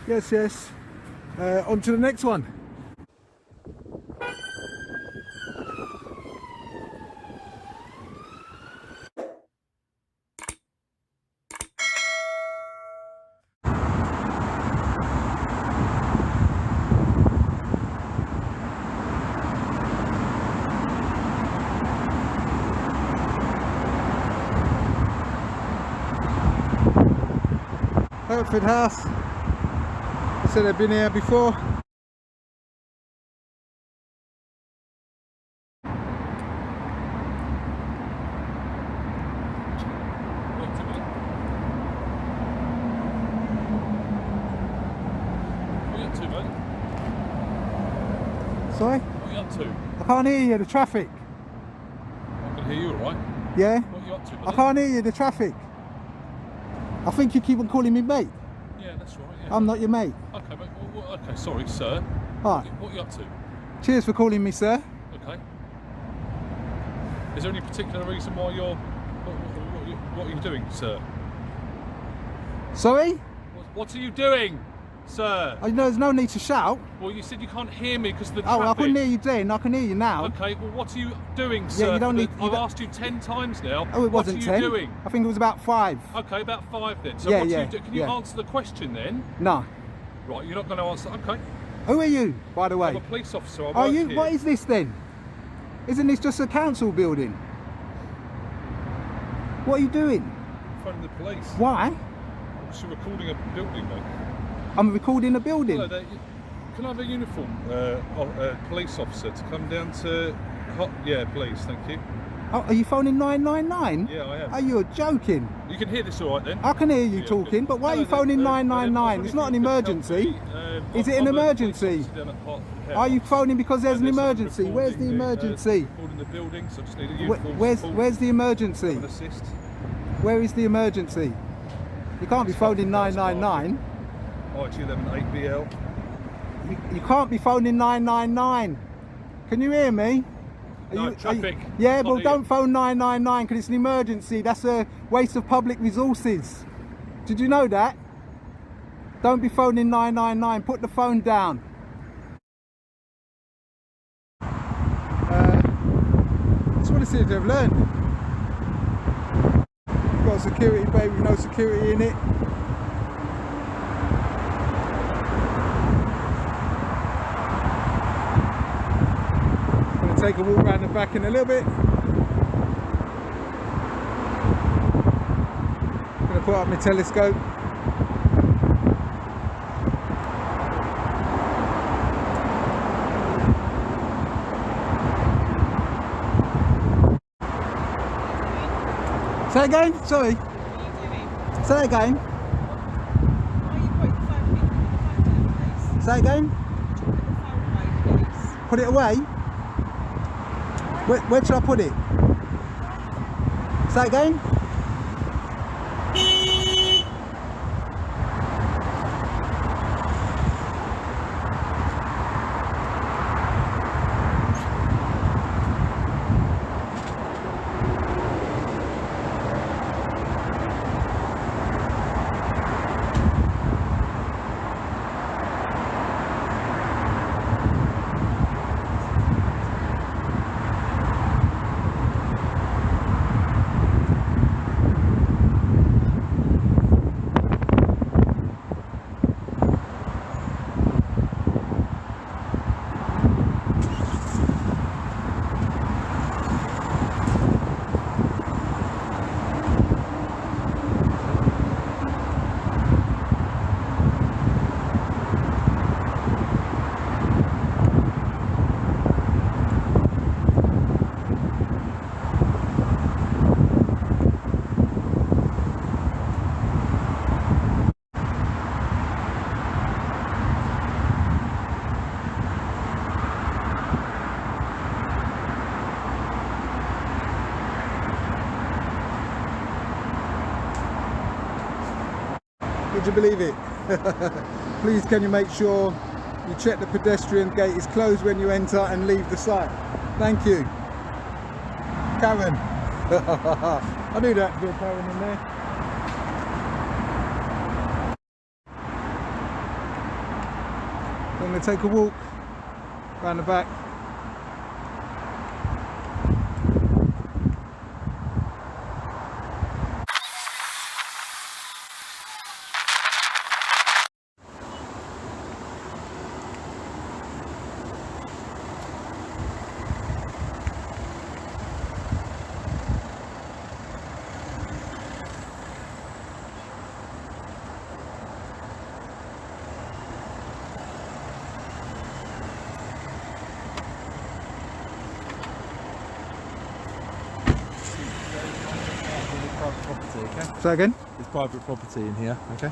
Yes, yes. On to the next one. Hertford House. I said I've been here before. Sorry? What are you up to? I can't hear you, the traffic. I can hear you alright. Yeah? What are you up to, buddy? I can't hear you, the traffic. I think you keep on calling me mate. Yeah, that's right. Yeah. I'm not your mate. Okay, mate. Okay, sorry, sir. Alright. What are you up to? Cheers for calling me, sir. Okay. Is there any particular reason why you're... What are you doing, sir? Sorry? What are you doing, sir? Oh, there's no need to shout. Well, you said you can't hear me because of the Oh, traffic. I couldn't hear you then. I can hear you now. Okay, well, what are you doing, sir? Yeah, you don't need... I've asked you 10 times now. Oh, it wasn't 10. What are you doing? I think it was about 5. Okay, about 5 then. So Yeah, what yeah, do you do? Can you answer the question then? No. Right, you're not going to answer. Okay. Who are you, by the way? I'm a police officer. I Are work you? here. What is this then? Isn't this just a council building? What are you doing? I'm phoning the police. Why? Because you're recording a building, mate. I'm recording a building. Hello there. Can I have a uniform police officer to come down to... Yeah, please, thank you. Oh, are you phoning 999? Yeah, I am. Oh, you're joking. You can hear this all right then? I can hear you Yeah, talking, good. but why are you Hello, phoning there. 999? It's not an emergency. Is it an emergency? Are you phoning because there's an emergency? Where's the emergency? Recording the building, so I just need a uniform. Where's the emergency? An assist. Where is the emergency? You can't be phoning 999. IG118BL. You can't be phoning 999. Can you hear me? No, traffic. Yeah, but don't phone 999 because it's an emergency. That's a waste of public resources. Did you know that? Don't be phoning 999. Put the phone down. Just want to see if they've learned. Got a security bay with no security in it. Take a walk around the back in a little bit. I'm going to put up my telescope. Say again? Sorry. What are you doing? Say again. Why are you putting the phone down, please? Say again. Put the phone away, please. Put it away. Where should I put it? Say again. Would you believe it? Please can you make sure you check the pedestrian gate is closed when you enter and leave the site. Thank you. Karen. I knew that would be a Karen in there. I'm going to take a walk round the back. Property, okay? Say again? There's private property in here, okay?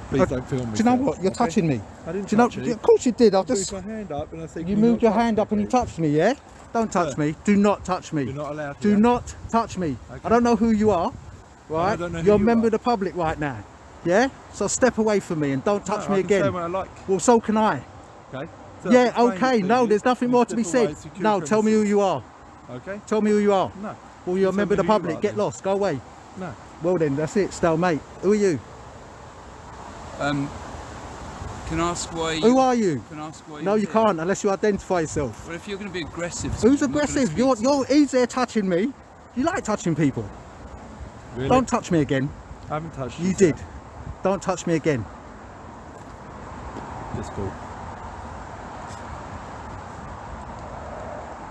Please don't film me. Do you know sir, what? You're okay? touching me. I didn't Do you know? touch you. Of course you did. I've I just. moved my hand up and I said, You "Can moved your not touch hand me, up and you please?" touched me, yeah? Don't touch Sir. me. Do not touch me. You're not allowed to. Do yeah? not touch me. Okay. I don't know who you are, right? don't know who You're a you member are. of the public right now, yeah? So step away from me and don't No, touch I me can say again. what I like, Well, so can I. okay? So Yeah, I've explained okay. it to No, you. there's nothing You more to step be said. away, secure No, tell me who premises. you are. Okay? Tell me who you are. No. Well, you're a tell member of the me who you public. are Get then. lost. Go away. No. Well then, that's it. Stalemate. Who are you? Can I ask why you... Who are you? Can I ask why No, you're you here? can't unless you identify yourself. Well, if you're going to be aggressive... to Who's me, I'm not gonna aggressive? speak to you. He's there touching me. You like touching people. Really? Don't touch me again. I haven't touched you. You sir. did. Don't touch me again. Just cool.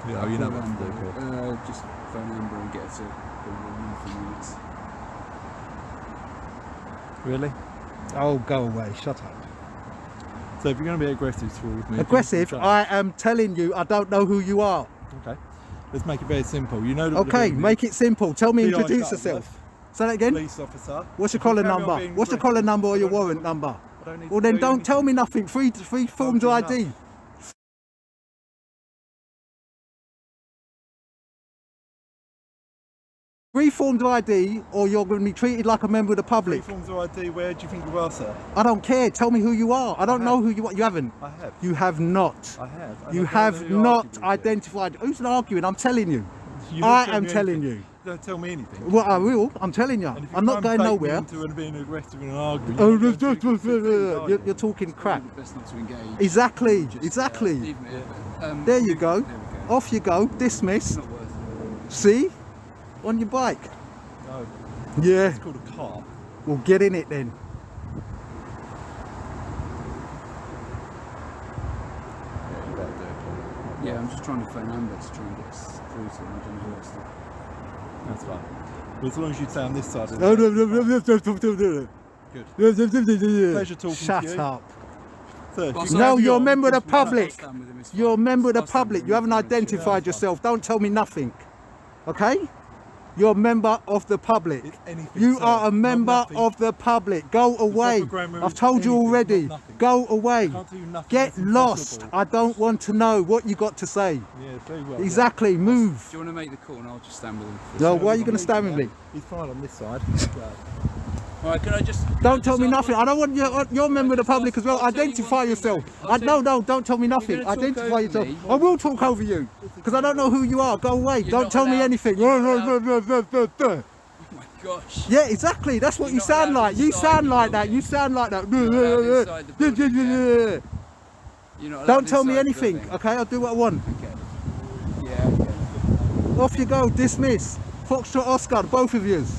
Yeah, you know what to do, cool. Just phone number and get to the units. Really? Oh, go away. Shut up. So if you're going to be aggressive towards me... Aggressive? then I am telling you, I don't know who you are. Okay. Let's make it very simple. You know that Okay, make it simple. Tell me, PI introduce Shuttleworth, yourself. Say that again. police officer. What's your If you collar carry on number? being What's your collar aggressive, number or I your don't need- warrant number? I don't need Well to then tell you don't tell me anything. nothing. Free forms of Told you ID. enough. Free forms of ID or you're going to be treated like a member of the Three public. forms of ID, where do you think you are, sir? I don't care. Tell me who you are. I don't I know have. who you are. You haven't. I have. You have not. I have. And You I don't have know who not argued with identified. Who's arguing? I'm telling you. You I don't tell am me telling anything. you. Don't tell me anything. Well, I will. I'm telling you. And if you I'm not try going and bait me nowhere. into and being aggressive and arguing, Oh, you're not going to succeed, are you? you're talking crap. Best not to engage. Exactly. Just, exactly. leave me here. There you go. There we go. Off you go. Dismissed. It's not worth it. See? On your bike. No, Yeah. it's called a car. Well, get in it then. Yeah, you better do it. Yeah, I'm just trying to phone number to try and get us through to them. I don't know who else to... That's fine. But as long as you stay on this side of No, the no, no, no, no, no, Good. Pleasure talking Shut to you. up. Sir, if Well, you so- No, carry you're a on, member of the because we're not- public. Stand with him, it's You're a fine. member of the I'll stand public. with You him, haven't it's fine. identified Yeah, yourself. Don't tell me nothing. Okay? You're a member of the public. It's anything, You sir. are a Not member nothing. of the public. Go away. proper grammar I've is told you anything, already. not nothing. Go away. Can't do nothing, Get it's lost. impossible. I don't want to know what you got to say. Yeah, very well. Exactly. Move. Do you want to make the call and I'll just stand with him? No, Yeah. why are you going to stand with me? He's fine on this side. Alright, can I just... Don't tell me just nothing. ask- I don't want you. You're a member of the just public ask- as well. I'll tell you Identify one thing, yourself. though. I'll No, tell no, don't tell me nothing. gonna talk Identify over yourself. me. I will talk over you because I don't know who you are. Go away. You're Don't not tell me allowed- anything. you're not Oh my gosh. Yeah, exactly. That's what You're you not sound allowed like. You inside sound the like that. building. You sound like that. You're not allowed inside the building, You're not allowed Don't tell me inside the anything. building. Okay, I'll do what I want. Okay. Yeah, okay. Off you go. Dismiss. Foxtrot Oscar, both of yous.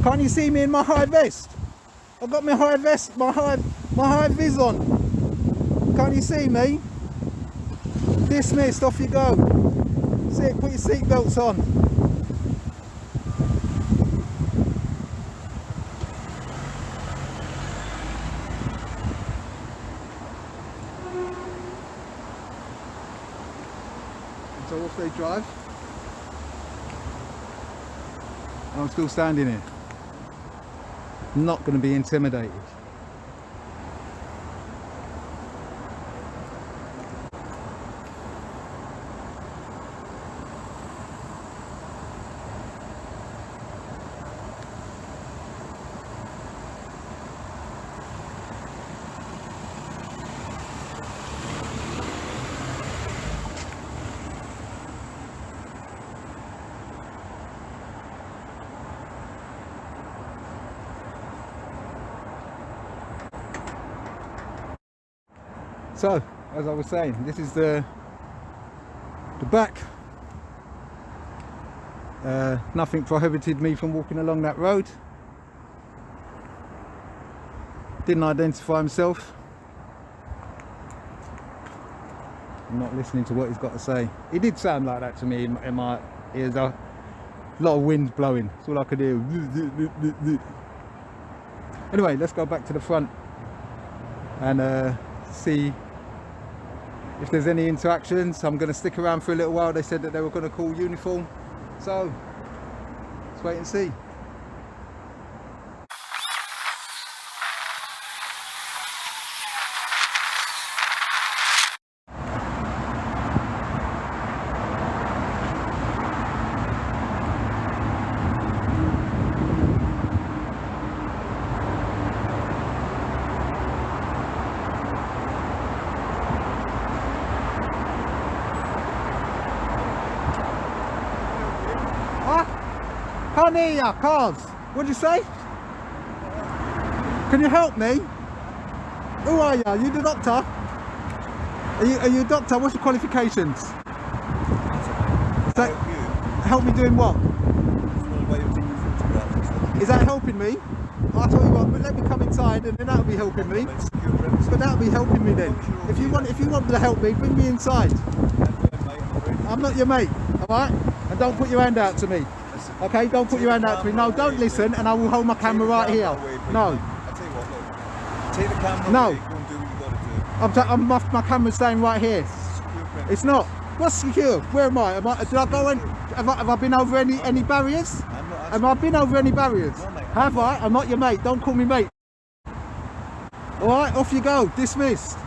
Can't you see me in my high vest? I've got my high vest, my high vis on. Can't you see me? Dismissed, off you go. Sit, put your seatbelts on. So off they drive. I'm still standing here. Not going to be intimidated. So, as I was saying, this is the back. Nothing prohibited me from walking along that road. Didn't identify himself. I'm not listening to what he's got to say. He did sound like that to me in my ears. A lot of wind blowing. That's all I could hear. Anyway, let's go back to the front and see if there's any interactions. I'm going to stick around for a little while. They said that they were going to call uniform. So, let's wait and see. Can't hear ya, cars. What'd you say? Can you help me? Who are you? Are you the doctor? Are you a doctor? What's your qualifications? So, help me doing what? Is that helping me? I'll tell you what, but let me come inside and then that'll be helping me. But that'll be helping me then. If you want to help me, bring me inside. I'm not your mate, alright? And don't put your hand out to me. Okay, don't put your hand out to me. No, don't listen, and I will hold my camera right here. No. I'll tell you what, look. Take the camera No. away, go and do what you got to do. My camera's staying right here. It's not. What's secure? Where am I? Did I go in? Have I been over any barriers? Have I been over any barriers? No, mate. Have I? I'm not your mate. Don't call me mate. Alright, off you go. Dismissed.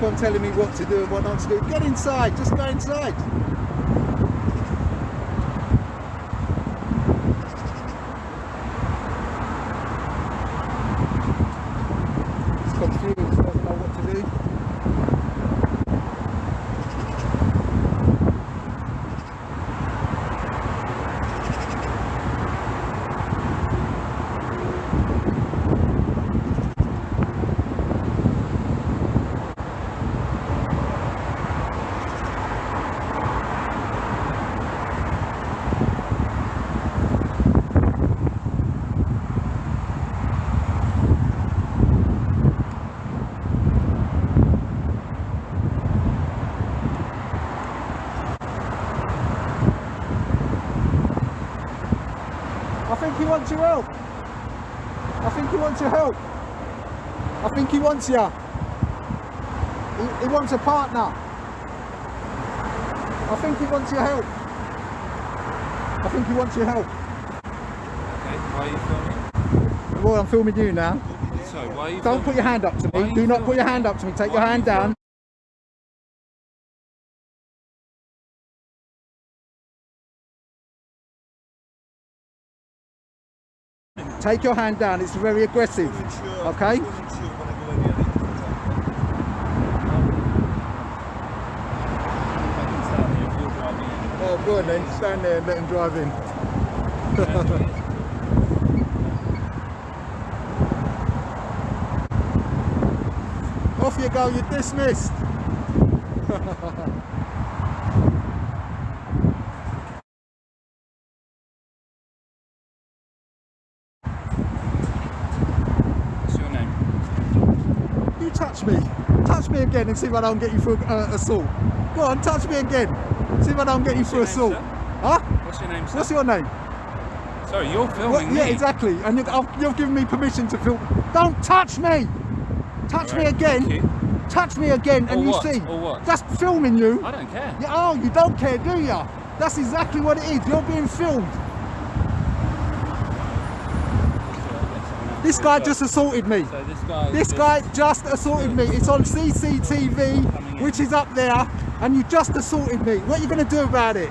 On telling me what to do and what not to do. Get inside, just go inside. He's confused, doesn't know what to do. I think he wants your help. I think he wants your help. I think he wants you. He wants a partner. I think he wants your help. I think he wants your help. Okay, why are you filming? Well, I'm filming you now. So, why are you Don't filming? put your hand up to Why are me. you Do not put filming? your hand up to me. Take Why your are you hand down. Take your hand down. It's very aggressive. Okay? Oh, go on then. Stand there and let him drive in. Off you go. You're dismissed. What's your name? You touch me. Touch me again and see if I don't get you for assault. Go on, touch me again. See if I don't get you for your name, assault. sir? Huh? What's your name, sir? What's your name? Sorry, you're filming What? me. Yeah, exactly. And you've given me permission to film. Don't touch me. Touch me Alright, again. thank you. Touch me again, and Or you what? see. Or what? Just filming you. I don't care. Yeah, oh, you don't care, do ya? That's exactly what it is. You're being filmed. This guy just assaulted me. So This guy just assaulted me. It's on CCTV, which is up there, and you just assaulted me. What are you going to do about it?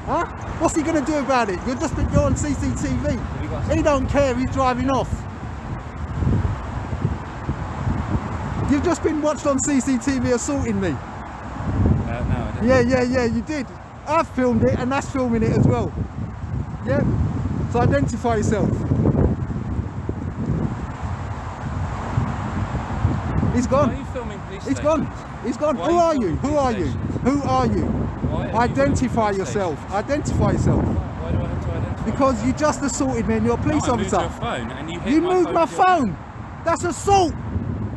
Huh? What's he going to do about it? You're on CCTV. He don't care, he's driving off. You've just been watched on CCTV assaulting me. No, I didn't. Yeah, you did. I've filmed it and that's filming it as well. Yeah? So identify yourself. He's gone. Why are you filming police He's stations? gone. He's gone. Why Who are are you you? filming Who are police you? stations? Who are you? Why are you Identify filming police yourself. stations? Identify yourself. Why do I have to identify Because you myself? just assaulted me and you're a police No, I moved officer. your phone and you hit You my moved phone my with your- phone. That's assault.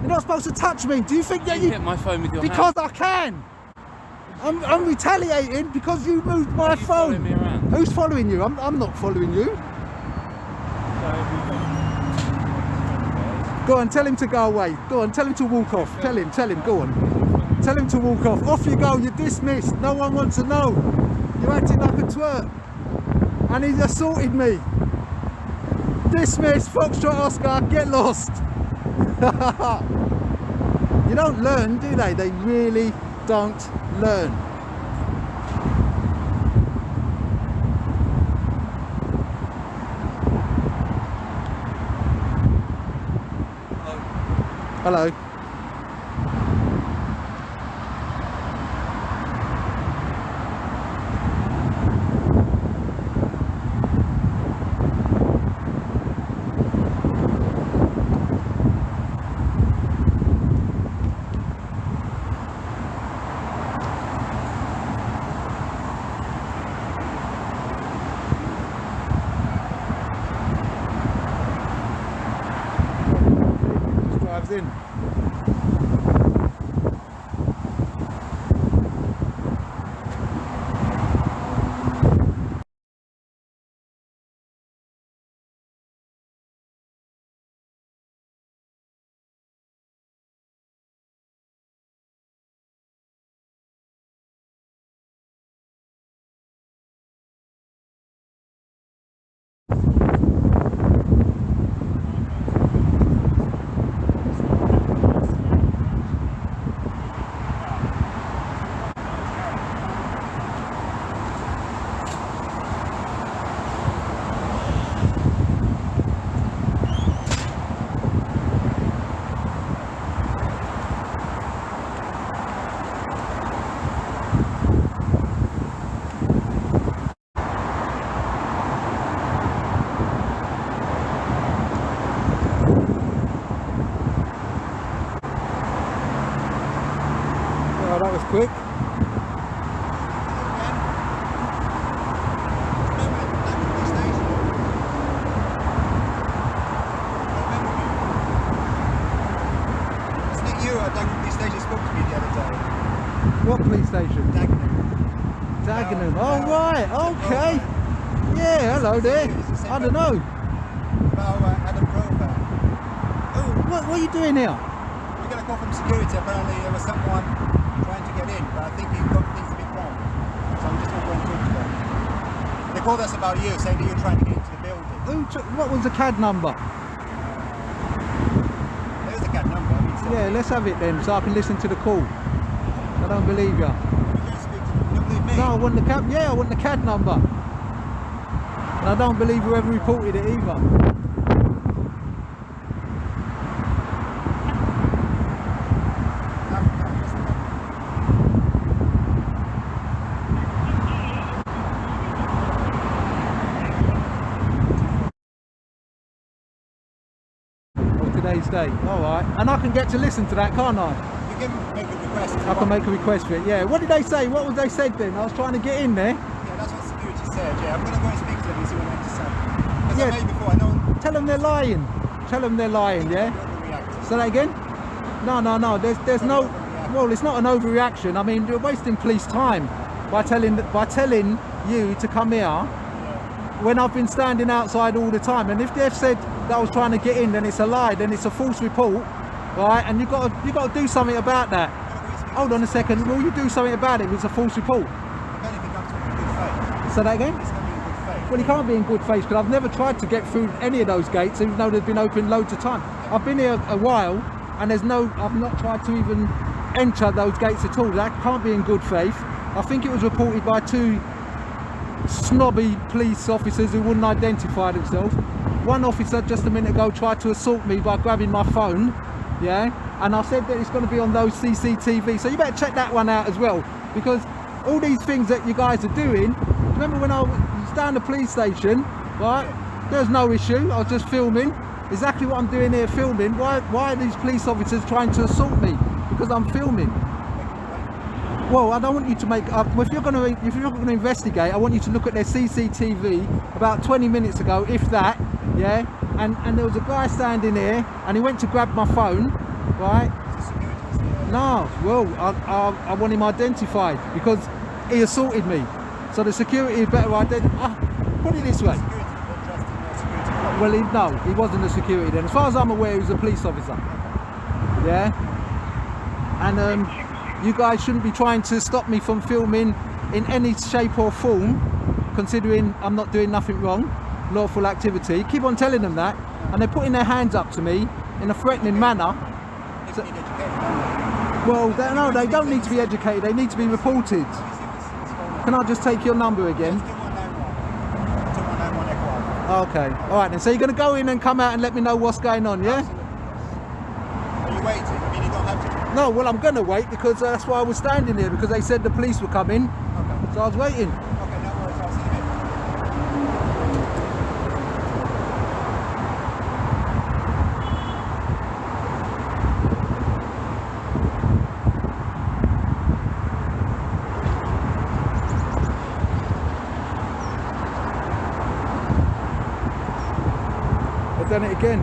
You're not supposed to touch me. Do you think that You hit my phone with your Because hand. I can. I'm retaliating because you moved my Why are you phone. following me around? Who's following you? I'm not following you. Go on, tell him to go away. Go on, tell him to walk off. Tell him, go on. Tell him to walk off. Off you go, you're dismissed. No one wants to know. You're acting like a twerp. And he's assaulted me. Dismissed, Foxtrot Oscar, get lost. You don't learn, do they? They really don't learn. Hello. Just drives in. Oh, that was quick. What police station? Dagenham. Oh, right. Okay. Yeah, hello there. I don't know. What are you doing here? We got a call from security. Apparently there was someone trying to get in, but I think he got things a bit wrong. So I'm just going to go and talk to them. They called us about you, saying that you're trying to get into the building. What was the CAD number? There's the CAD number. I mean, so Yeah, let's have it then so I can listen to the call. I don't believe you. you can speak to them. You don't believe me? No, I want the CAD. Yeah, I want the CAD number. And I don't believe whoever reported it either. Of today's date. Alright. And I can get to listen to that, can't I? You can make a request. if you I can want. make a request for it, yeah. What did they say? What was they said then? I was trying to get in there. Yeah, that's what security said. Yeah, I'm going to go and speak to them and see what they have to say. As Yeah. I made before, I know Tell them they're lying. Tell them they're lying, yeah? you're overreacting. Say that again? No. There's no. Well, it's not an overreaction. I mean, you're wasting police time by telling you to come here when I've been standing outside all the time. And if they've said that I was trying to get in, then it's a lie. Then it's a false report, right? And you got to do something about that. Hold on a second. Will you do something about it if it's a false report? Then if it comes from good faith, Say that again? it's going to be in good faith. Well, he can't be in good faith because I've never tried to get through any of those gates, even though they've been open loads of time. I've been here a while, and I've not tried to even enter those gates at all. That can't be in good faith. I think it was reported by two snobby police officers who wouldn't identify themselves. One officer just a minute ago tried to assault me by grabbing my phone, yeah, and I said that it's going to be on those CCTV, so you better check that one out as well, because all these things that you guys are doing, remember when I was down the police station, right, there's no issue, I was just filming, exactly what I'm doing here, filming. Why are these police officers trying to assault me? Because I'm filming. Well, I don't want you to make up. If you're going to investigate, I want you to look at their CCTV about 20 minutes ago, if that, yeah. And there was a guy standing here, and he went to grab my phone, right? No, well, I want him identified because he assaulted me. So the security better identify. Put it this way. Well, no, he wasn't a security then. As far as I'm aware, he was a police officer. Yeah. And you guys shouldn't be trying to stop me from filming in any shape or form, considering I'm not doing nothing wrong, lawful activity. Keep on telling them that, and they're putting their hands up to me in a threatening manner. So, well, no, they don't need to be educated. They need to be reported. Can I just take your number again? Okay, all right then. So you're going to go in and come out and let me know what's going on, yeah? Are you waiting? I mean, you don't have to. No, well, I'm going to wait because that's why I was standing here, because they said the police were coming. Okay. So I was waiting. Okay, no worries. I'll see you in a bit. I've done it again.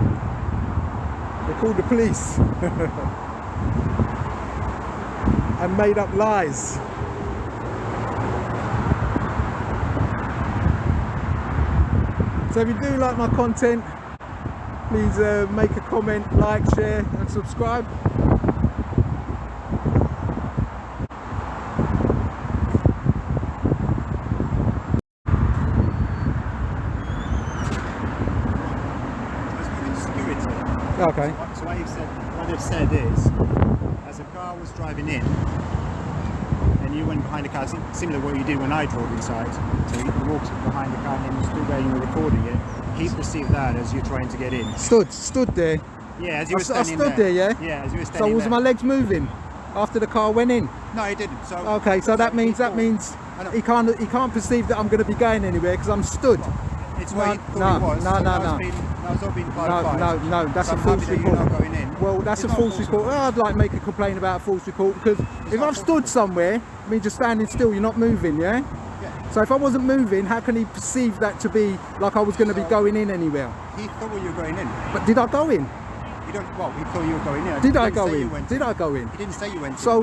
They called the police and made up lies. So if you do like my content, please make a comment, like, share and subscribe. Okay. So what they've said is, as a car was driving in, and you went behind the car, similar to what you did when I drove inside. So you walked behind the car and then you stood there and you were recording it. He perceived that as you trying to get in. Stood there. Yeah, as you were standing I stood there, yeah? Yeah, as you were standing So was there. my legs moving after the car went in? No, he didn't. So Okay, so that means he can't perceive that I'm going to be going anywhere because I'm stood. It's what he thought it was. No. That was all being clarified. No, that's So a I'm false happy that you're report. not going in. Well, that's It's a not false report. Well, I'd like to make a complaint about a false report because if I've stood somewhere, it means you're standing still, you're not moving, yeah? Yeah. So if I wasn't moving, how can he perceive that to be like I was going to be going in anywhere? He thought you were going in. But did I go in? You don't. Well, he thought you were going in. Did I He didn't go say you in? went Did I go in? He didn't say you went. So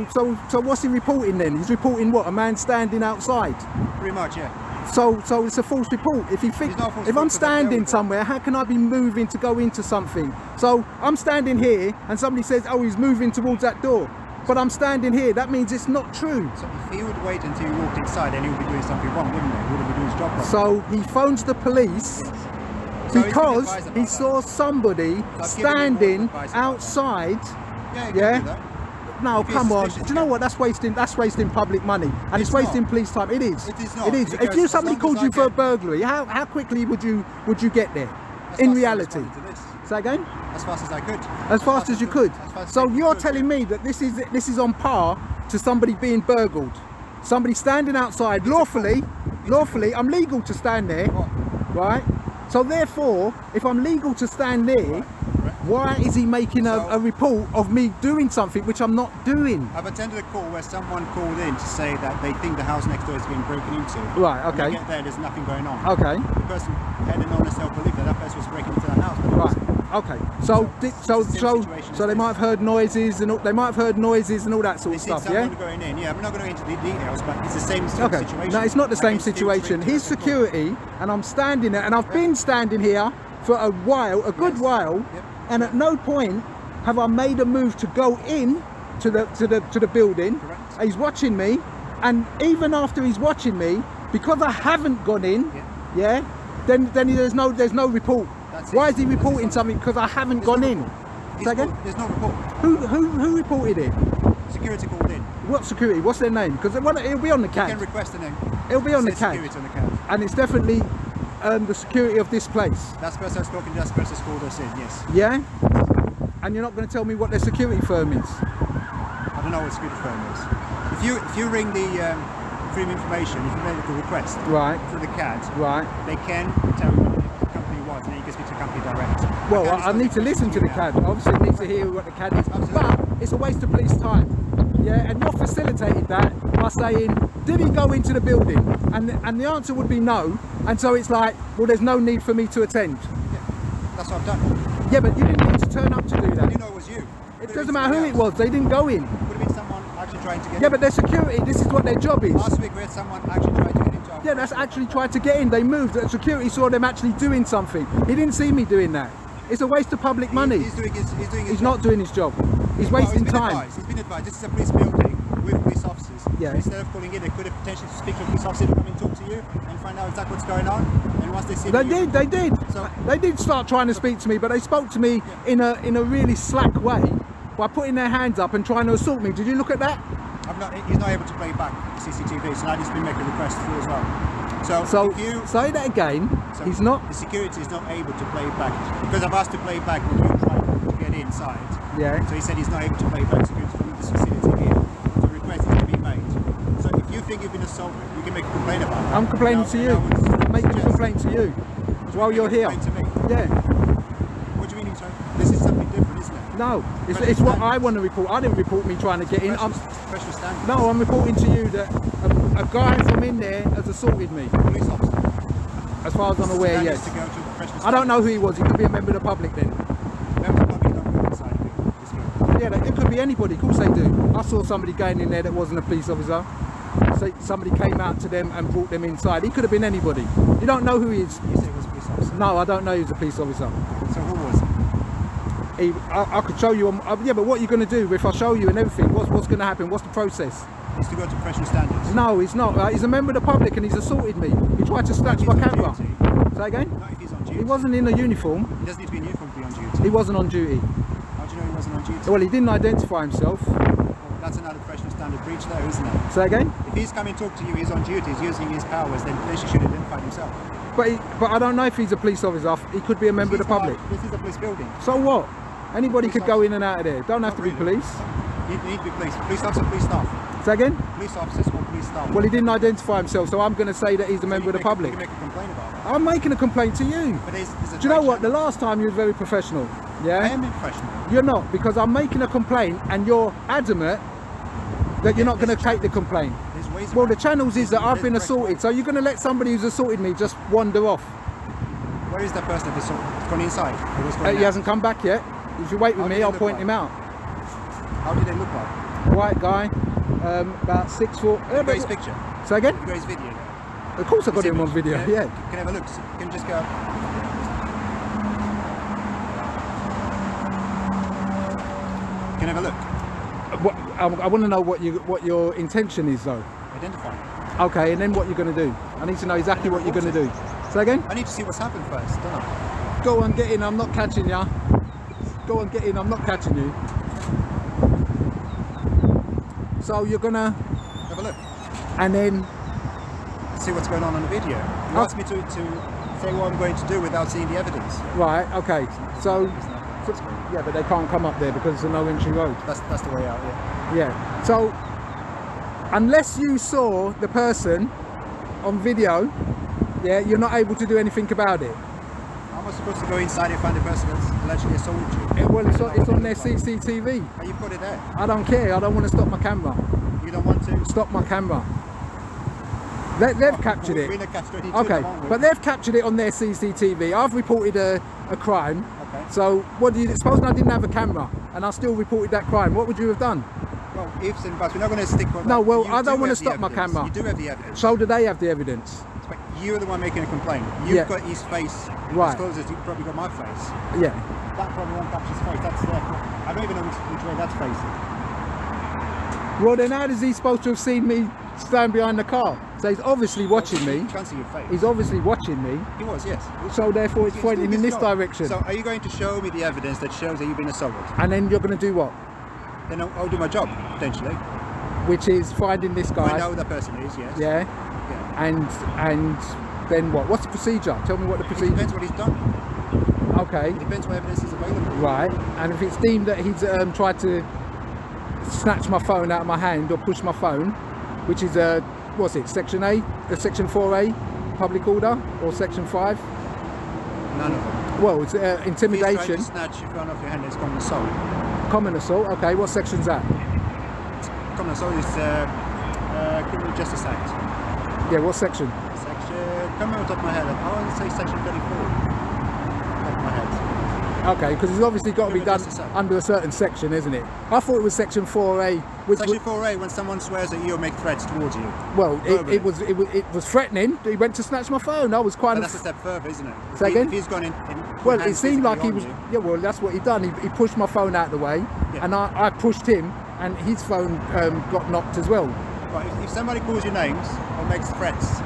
what's he reporting then? He's reporting what? A man standing outside. Pretty much, yeah. So it's a false report. If he think, It's not a false if I'm report, so they'll deal standing with it. somewhere, how can I be moving to go into something? So I'm standing here, and somebody says, "Oh, he's moving towards that door," but I'm standing here. That means it's not true. So if he would wait until you walked inside, then he would be doing something wrong, wouldn't he? He wouldn't be doing his job properly. So he phones the police So he's been because advised about he that. saw somebody So I've given him more standing advice about that. outside. Yeah, you Yeah? can do that. No, If you're come on. suspicious, Do you know yeah. what? That's wasting public money, and it's It's wasting not. police time. It is. It is not, It is. because If you as somebody long called as you I for a get- burglary, how quickly would you get there? As In fast as I reality. responded to this. Say again. As fast as I could. As fast as you could. As fast as So I you're could, telling yeah. me that this is on par to somebody being burgled, somebody standing outside lawfully. I'm legal to stand there, What? right? So therefore, if I'm legal to stand there, why is he making a report of me doing something which I'm not doing? I've attended a call where someone called in to say that they think the house next door has been broken into. Right. When Okay. you get there, there's nothing going on. Okay. The person had an honest self-belief that person was breaking into the house. But it Right. wasn't. Okay. So it's the same situation as they this. might have heard noises and all, they might have heard noises and all that sort They of see stuff. Yeah. someone going in. Yeah, I'm not going into the details, but it's the same sort Okay. of situation. No, it's not the Like, same it's still situation. treated He's as a call. security, and I'm standing there, and I've been standing here for a while, a good Yes. while, Yep. and at no point have I made a move to go in to the building. Correct. He's watching me, and even after he's watching me, because I haven't gone in, Yeah. then there's no report. That's Why it. is he That's reporting it. something? Because I haven't There's gone no in. report. Say again? There's no report. Who reported it? Security called in. What security? What's their name? Because it'll be on the You can CAD. request a name. It'll be on the Says CAD. security on the CAD. and it's definitely the security of this place. That's the person I was talking to, that's the person who called us in, yes. Yeah? And you're not going to tell me what their security firm is? I don't know what security firm is. If you ring the Freedom of Information, if you make a request Right. through the CAD, Right. they can tell you what the company was, and then you can speak to the company direct. Well, can't I need to disclose listen to the now. CAD. Obviously, I need to hear what the CAD is. Absolutely. But it's a waste of police time. Yeah, and you're facilitated that by saying, did he go into the building? And the answer would be no. And so it's like, well, there's no need for me to attend. That's what I've done. Yeah, but you didn't need to turn up to do I that. didn't know it was you. It doesn't matter who it was. They didn't go in. Could have been someone actually trying to get Yeah, in. but their security, this is what their job is. Last week we had someone actually trying to get into our Yeah, that's actually tried to get in. They moved. The security saw them actually doing something. He didn't see me doing that. It's a waste of public money. He's doing his He's job. not doing his job. He's wasting time. He's been advised. This is a police building with police officers. Yeah. So instead of calling in, they could have potentially speak to a police officer to come and talk to you and find out exactly what's going on. And once they see They you, did, they did. So- They did start trying to speak to me, but they spoke to me in a really slack way by putting their hands up and trying to assault me. Did you look at that? he's not able to play back the CCTV, so now he's been making a request through as well. So if you, say that again. so He's not. The security is not able to play back because I've asked to play back when you try to get inside. Yeah. So he said he's not able to play back security from this facility here. So a request is to be made. So if you think you've been assaulted, you can make a complaint about that. I'm complaining Now- to you. now I would I'm making a suggest- complaint to you while you're here. Complaint to me. Yeah. What do you mean, sorry? This is something different, isn't it? No. It's what I want to report. I didn't report me trying to get in. Professional standards. No, I'm reporting to you that a guy from in there has assaulted me. Police officer. As far as I'm aware, Standards yes. to go to professional I don't know who he was. He could be a member of the public then. Member of the public don't go inside this building. Yeah, it could be anybody. Of course they do. I saw somebody going in there that wasn't a police officer. So somebody came out to them and brought them inside. He could have been anybody. You don't know who he is. You said it was a police officer. No, I don't know who's a police officer. So who was it? I could show you. Yeah, but what are you going to do if I show you and everything? What's going to happen? What's the process? He's to go to professional standards. No, he's not. He's a member of the public and he's assaulted me. He tried to snatch my He's on camera. duty. Say again? Not if he's on duty. He wasn't in a uniform. He doesn't need to be in uniform to be on duty. He wasn't on duty. How do you know he wasn't on duty? Well, he didn't identify himself. Well, that's another professional standard breach there, isn't it? Say again? If he's coming to talk to you, he's on duty, he's using his powers, then he should identify himself. But I don't know if he's a police officer. He could be a member of the public. This is a police building. So what? Anybody Police could go in and out of there. Don't have to be Not really. police. You need to be police. Police officer, police staff. Say again? Police officers or police staff. Well, he didn't identify himself, so I'm going to say that he's a member of the public. You can make a complaint about that. I'm making a complaint to you. But there's a Do you know what? The direction. last time you were very professional. I Yeah? am professional. You're not, because I'm making a complaint and you're adamant that you're not going to take the complaint. There's ways Well, the around. channels is that I've been There's assaulted, so you're going to let somebody who's assaulted me just wander off. Where is that person that's gone inside? Or was going He out? hasn't come back yet. If you wait with How me, did he I'll look point like? him out. How did they look like? White guy, about 6 foot. Have you got his picture? Say again? Have you got his video? Of course I got His him on image? video, Can I- yeah. Can I have a look? Can you just go? Can I have a look? I want to know what your intention is though. Identify. Okay, and then what you're going to do? I need to know exactly what you're going to do. Say again? I need to see what's happened first, don't I? Go on, get in, I'm not catching ya. Go on, get in, I'm not catching you. So you're gonna, Have a look. and then, See what's going on the video. You asked me to say what I'm going to do without seeing the evidence. right, okay. So, That's great. yeah, but they can't come up there because it's a no entry road. That's the way out, yeah. Yeah. So, unless you saw the person on video, yeah, you're not able to do anything about it. How am I supposed to go inside and find the person that's allegedly assaulted you? Well, it's on their CCTV. How you put it there? I don't care. I don't want to stop my camera. You don't want to? Stop my camera. They've captured We're it. in a catch-22 Okay, aren't we? but they've captured it on their CCTV. I've reported a crime. Okay. So what do you, supposing I didn't have a camera and I still reported that crime, what would you have done? Well, ifs and buts. We're not going to stick on No, that. well, You I don't do wanna have the stop my evidence. camera. You do have the evidence. So do they have the evidence? But you're the one making a complaint. You've Yeah. got his face Right. as close as you've probably got my face. Yeah. That probably won't capture his face. That's there. I don't even know which way that's facing. Well, then how is he supposed to have seen me stand behind the car? So he's obviously watching You me. can't see your face. He's obviously watching me. He was, yes. So therefore it's He's pointing doing in his this job. direction. So are you going to show me the evidence that shows that you've been assaulted? And then you're going to do what? Then I'll do my job, potentially. Which is finding this Find guy. out who that person is, yes. Yeah. Yeah. And then what? What's the procedure? Tell me what the It procedure. depends what he's done. Okay. It depends what evidence is available. Right. And if it's deemed that he's tried to snatch my phone out of my hand or push my phone, which is what's it? Section A, Section 4A, public order, or Section 5? None of them. Well, it's If he's trying intimidation, to snatch your phone off your hand, it's common assault. common assault. Okay. What section's that? Common assault is Criminal Justice Act. Yeah. What section? Section, coming on top of my head, I want to say section 34. Top of my head. Okay, because it's obviously got to be Criminal done Justice Act. under a certain section, isn't it? I thought it was Section 4A, which Section was, 4A, when someone swears at you or make threats towards you. well, verbally. it was threatening. He went to snatch my phone. I was quite. But that's a step further, isn't it? Say again? If he's gone in Well, hands it seemed like he physically was. on Yeah, well, that's what he done. He pushed my phone out of the way, Yeah. and I pushed him, and his phone got knocked as well. you. But if somebody calls your names or makes threats,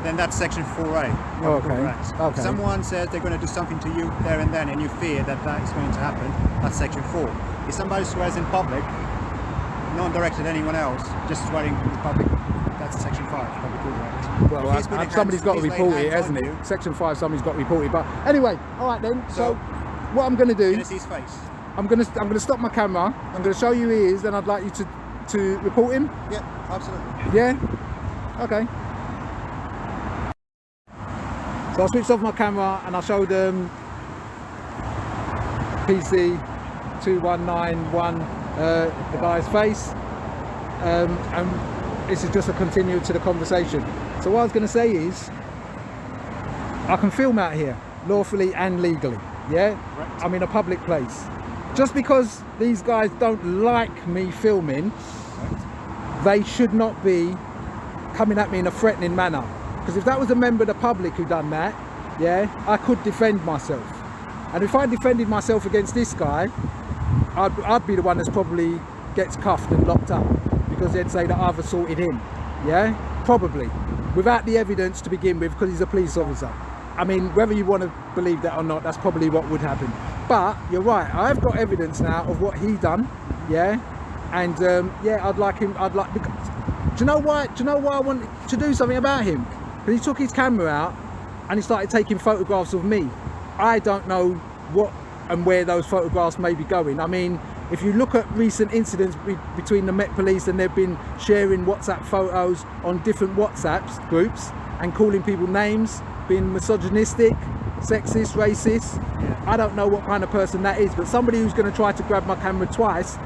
then that's section 4A. Oh, Public okay. Order Act. Okay. If someone says they're going to do something to you there and then, and you fear that that is going to happen, that's section 4. If somebody swears in public, not directed at anyone else, just swearing in public, that's section 5, Public Order Act. Well, If he's putting somebody's hands- got to if he's report laying it, hands hasn't on it? you, Section 5, somebody's got to report it. But anyway, all right then. So, So- what I'm going to do, you're going to see his face. I'm going to stop my camera. I'm going to show you who he is, and I'd like you to report him. Yeah, absolutely. Yeah? Okay. So I switched off my camera and I showed PC 2191 the guy's face, and this is just a continue to the conversation. So what I was going to say is, I can film out here lawfully and legally, yeah? Correct. I'm in a public place. Just because these guys don't like me filming, they should not be coming at me in a threatening manner. Because if that was a member of the public who done that, yeah, I could defend myself. And if I defended myself against this guy, I'd be the one that's probably gets cuffed and locked up, because they'd say that I've assaulted him, yeah? Probably. Without the evidence to begin with, because he's a police officer. I mean, whether you want to believe that or not, that's probably what would happen. But you're right, I've got evidence now of what he done, yeah? And yeah, do you know why I want to do something about him? Because he took his camera out and he started taking photographs of me. I don't know what and where those photographs may be going. I mean, if you look at recent incidents between the Met Police, and they've been sharing WhatsApp photos on different WhatsApp groups and calling people names, being misogynistic, sexist, racist. Yeah. I don't know what kind of person that is, but somebody who's going to try to grab my camera twice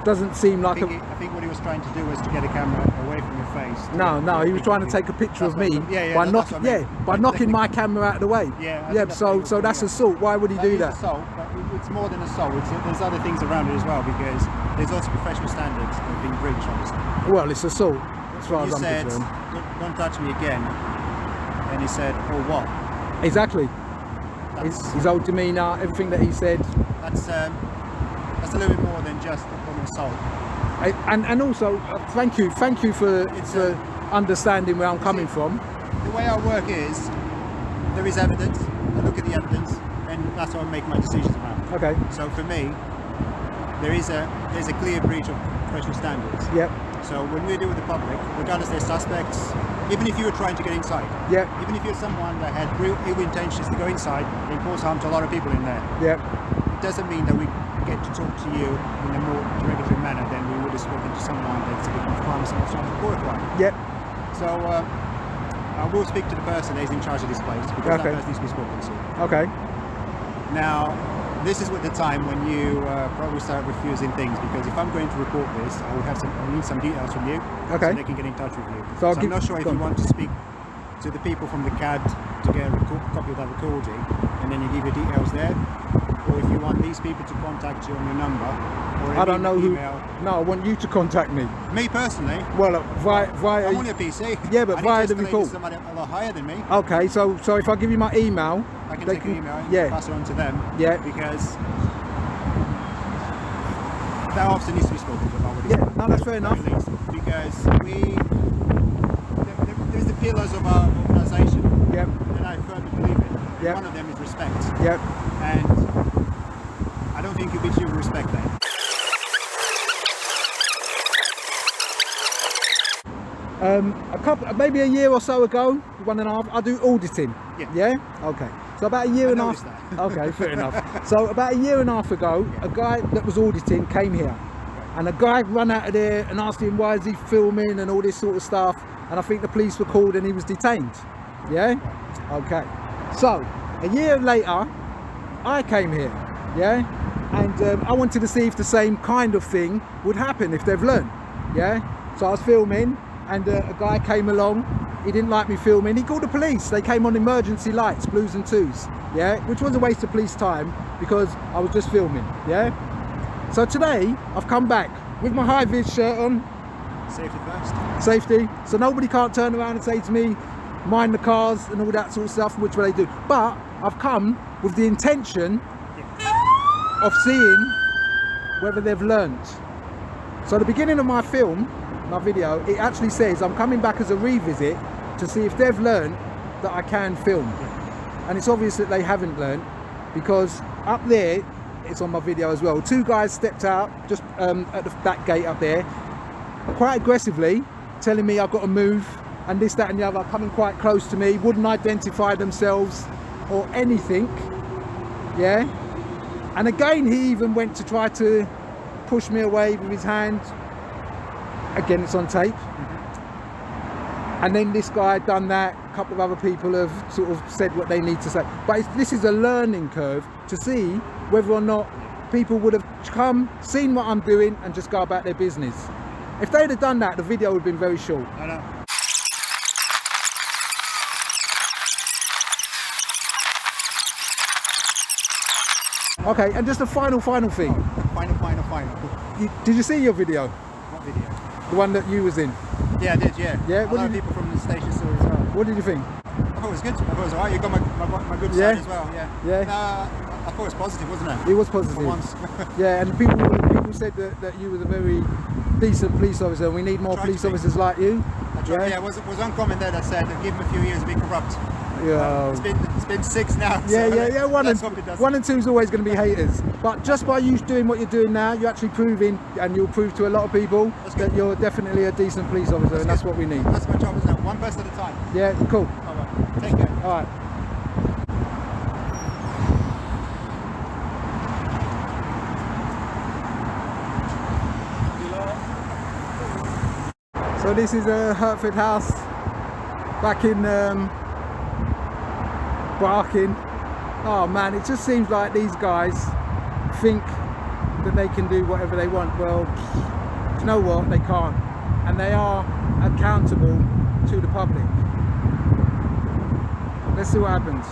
doesn't seem like I think what he was trying to do was to get the camera away from your face. No, he was trying to take a picture of me by knocking my camera out of the way. Yeah, I yeah. think that's what he So was so doing, that's yeah. assault. Why would he That do is that? assault, but it's more than assault. There's other things around it as well, because there's also professional standards that are being breached, obviously. Well, it's assault as far You as I'm said, concerned. don't touch me again. And he said, oh, what? Exactly. That's, His whole demeanour, everything that he said, that's a little bit more than just a common assault. and also thank you for It's, understanding where I'm coming from. The way I work is, there is evidence, I look at the evidence, and that's how I make my decisions around. Okay. So for me, there's a clear breach of professional standards. Yep. So when we deal with the public, regardless they're suspects, even if you were trying to get inside, Yep. even if you're someone that had real ill intentions to go inside and cause harm to a lot of people in there, Yep. it doesn't mean that we get to talk to you in a more derogatory manner than we would have spoken to someone that's a victim of crime or someone's trying to report a crime. Yep. So I will speak to the person that is in charge of this place, because Okay. that person needs to be spoken to. Okay. Now, this is with the time when you probably start refusing things, because if I'm going to report this, I will need some details from you, Okay. so they can get in touch with you. So I'll I'm give- not sure if go you on. want to speak to the people from the CAD to get a copy of that recording, and then you give your details there, or if you want these people to contact you on your number, or I don't know who. email. No, I want you to contact me. Me personally, Well, via. I'm only a PC. Yeah, but I need via to the escalate report. to somebody a lot higher than me. Okay, so if I give you my email, I can they take your email and yeah. pass it on to them. Yeah. Because that officer needs to be spoken to about what he's Yeah, done, no, that's at fair the enough. very least. Because there's the pillars of our organisation, Yep. and I firmly believe in. Yep. One of them is respect. Yep. And I don't think you be due respect that. maybe a year or so ago, 1.5, I do auditing. Yeah. Okay. So about a year and a half. noticed that. Okay, fair enough. So about a year and a half ago, a guy that was auditing came here, and a guy ran out of there and asked him why is he filming and all this sort of stuff. And I think the police were called and he was detained. Yeah. Okay. So a year later, I came here. Yeah. And I wanted to see if the same kind of thing would happen if they've learned. Yeah. So I was filming, and a guy came along. He didn't like me filming. He called the police. They came on emergency lights, blues and twos. Yeah, which was a waste of police time because I was just filming. Yeah. So today I've come back with my high vis shirt on. Safety first. Safety. So nobody can't turn around and say to me, mind the cars and all that sort of stuff, which they do. But I've come with the intention of seeing whether they've learnt. So the beginning of my film, my video, it actually says I'm coming back as a revisit to see if they've learned that I can film. And it's obvious that they haven't learned, because up there, it's on my video as well, 2 guys stepped out just at that gate up there, quite aggressively telling me I've got to move and this, that and the other, coming quite close to me, wouldn't identify themselves or anything. Yeah. And again, he even went to try to push me away with his hand. Again, it's on tape. And then this guy had done that. A couple of other people have sort of said what they need to say. But this is a learning curve to see whether or not people would have come, seen what I'm doing, and just go about their business. If they'd have done that, the video would have been very short. I know. Okay, and just a final thing. Final. Did you see your video? What video? The one that you was in? Yeah, I did, yeah. Yeah, A what lot of did you- people from the station saw it as well. What did you think? I thought it was good. I thought it was alright. You got my good Yeah. side as well, yeah. Yeah. I thought it was positive, wasn't it? It was For positive. once. Yeah, and people said that you was a very decent police officer. We need more Tried to police be. officers like you. Yeah, it was one comment there that said, give him a few years to be corrupt. Yeah. It's been 6 now. Yeah, so yeah. One let's hope it doesn't. and two is always going to be haters. But just by you doing what you're doing now, you're actually proving, and you'll prove to a lot of people That's good. that you're definitely a decent police officer, and that's good. what we need. That's my job, isn't it? One person at a time. Yeah, cool. Alright, take care. All right. So this is a Hertford house back in Barking. Oh man, it just seems like these guys think that they can do whatever they want. Well, do you know what? They can't. And they are accountable to the public. Let's see what happens.